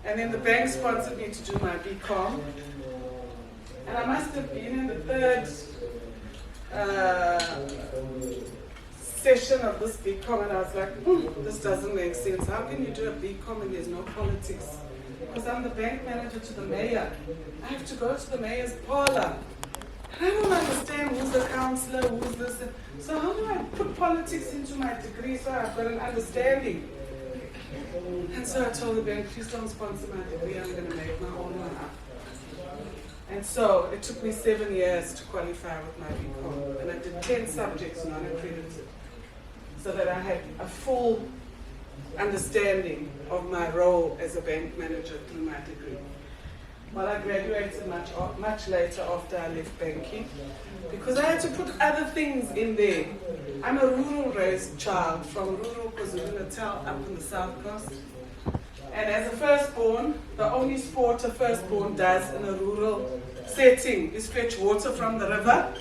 And then the bank sponsored me to do my BCom. And I must have been in the third session of this BCom, and I was like, this doesn't make sense. How can you do a BCom and there's no politics? Because I'm the bank manager to the mayor. I have to go to the mayor's parlor. I don't understand who's the councillor, who's this. So how do I put politics into my degree so I've got an understanding? And so I told the bank, please don't sponsor my degree, I'm going to make my own one up. And so it took me 7 years to qualify with my BCom. And I did 10 subjects non-accredited, so that I had a full understanding of my role as a bank manager through my degree. Well, I graduated much later after I left banking, because I had to put other things in there. I'm a rural raised child from rural KwaZulu-Natal up in the South Coast. And as a firstborn, the only sport a firstborn does in a rural setting is fetch water from the river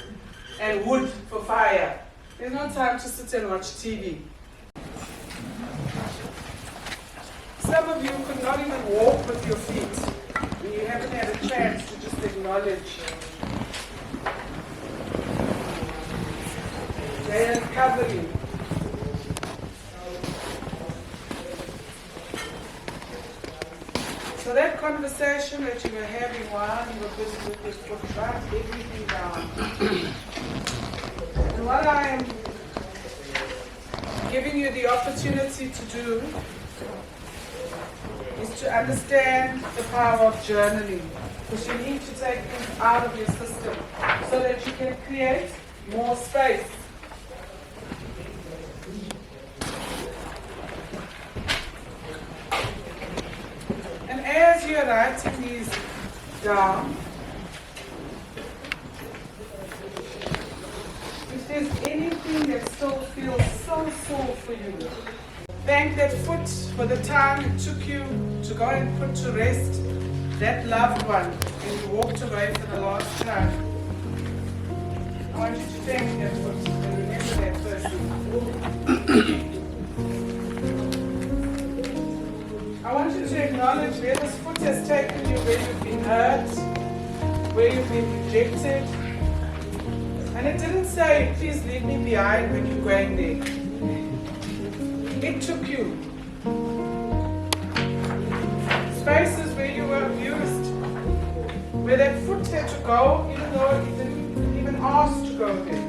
and wood for fire. There's no time to sit and watch TV. Some of you could not even walk with your feet. And you haven't had a chance to just acknowledge they are covering. So that conversation that you were having while you were busy with this book, write everything down. And what I am giving you the opportunity to do is to understand the power of journaling, because you need to take things out of your system so that you can create more space. And as you're writing these down, if there's anything that still feels so sore for you, thank that foot for the time it took you to go and put to rest that loved one and you walked away for the last time. I want you to thank that foot and remember that person. I want you to acknowledge where this foot has taken you, where you've been hurt, where you've been rejected. And it didn't say, please leave me behind when you're going there. It took you. Spaces where you were abused, where that foot had to go, even though it didn't even ask to go there.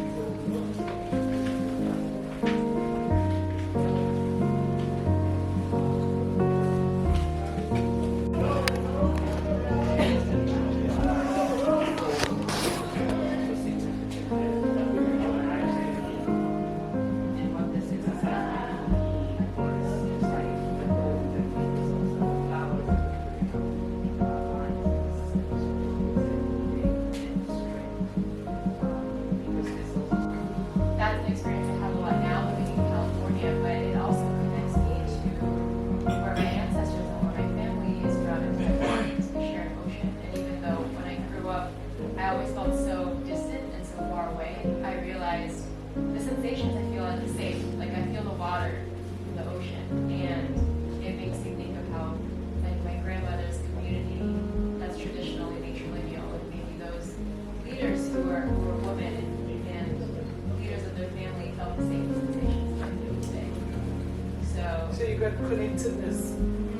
So you got connectedness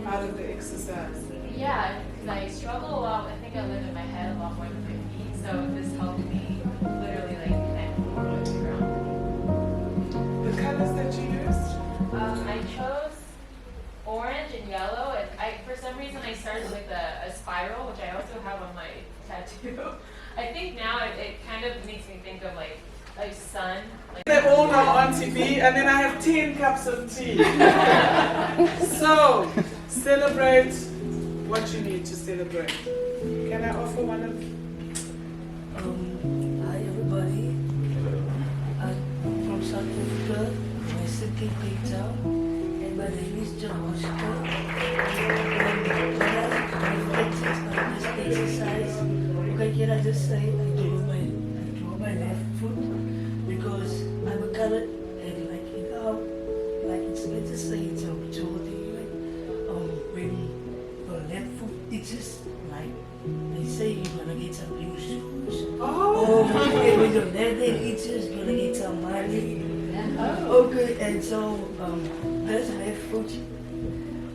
out of the exercise. Yeah, because I struggle a lot. I think I live in my head a lot more than my feet. So this helped me literally like connect more with the ground. The colors that you used? I chose orange and yellow, and for some reason I started with a spiral, which I also have on my tattoo. I think now it kind of makes me think of like sun. They all know Aunty B, and then I have 10 cups of tea. So, celebrate what you need to celebrate. Can I offer one of... Hi everybody. I'm from South Africa. My city Cape Town. And my name is John Oscar. When I reflect on this exercise, okay, can I just say I draw my left foot because I'm a colored and like it's better say it's a majority when your left teachers, like, they say you're gonna get some new shoes. Oh. Okay, when your birthday teacher's gonna get some money. Okay, and so that's left foot.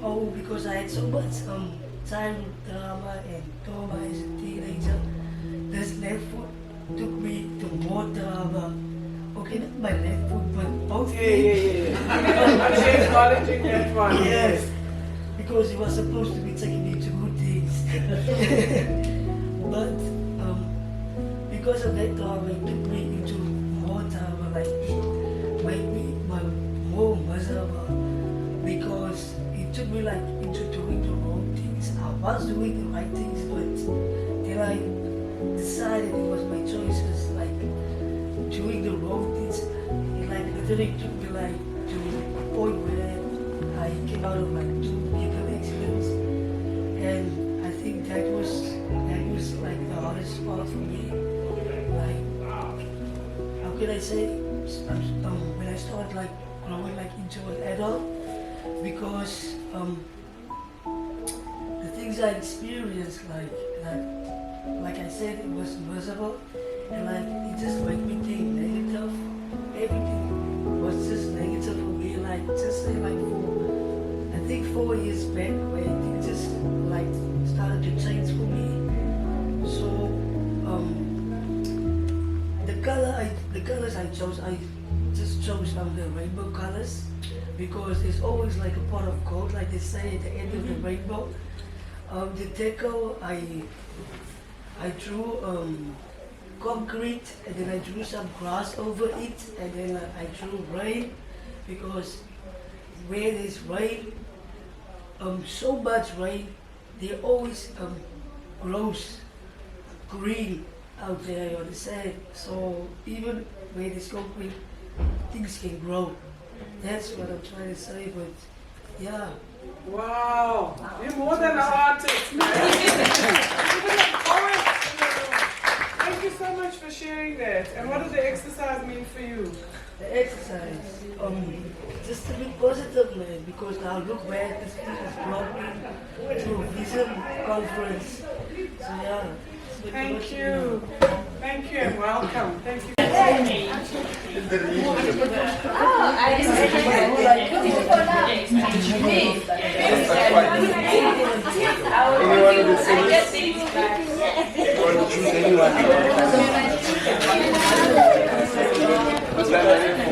Oh, because I had so much time drama and trauma as a teenager. This left foot took me to more drama. Okay, not my left foot, but both feet. I'm acknowledging that one. Yes, because it was supposed to be taking me to good things. But because of that drama, it took me into more drama, like made me more miserable. Because it took me like into doing the wrong things. I was doing the right things, but then I decided it was my choices, like doing the wrong things. It like literally took me like to a point where I came out of like 2 vehicle accidents, and I think that was like the hardest part for me. Like, how can I say? When I started like growing like into an adult, because the things I experienced, like I said, it was miserable, and like it just made me think negative. Everything was just negative for me. Like just say like I think 4 years back, where it just like started to change for me. So the colors I chose, I just chose the rainbow colors, because there's always like a pot of gold, like they say at the end of the rainbow. The deco, I drew concrete, and then I drew some grass over it, and then I drew rain, because where there's rain, so much rain, there always grows green out there, you understand? So even where there's concrete, things can grow. That's what I'm trying to say, but yeah. Wow. You're more than an artist, man. Even a poet in the room. Thank you so much for sharing that. And what does the exercise mean for you? The exercise, just to be positive, man, because now look where this thing has brought me to a vision conference. So yeah. Thank you. Thank you and welcome. Thank you. Anyone in the city? You want to choose anyone?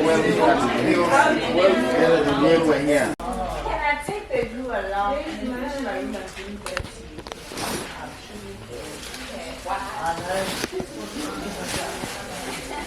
Well, we're here. Can I take the glue along? Wow.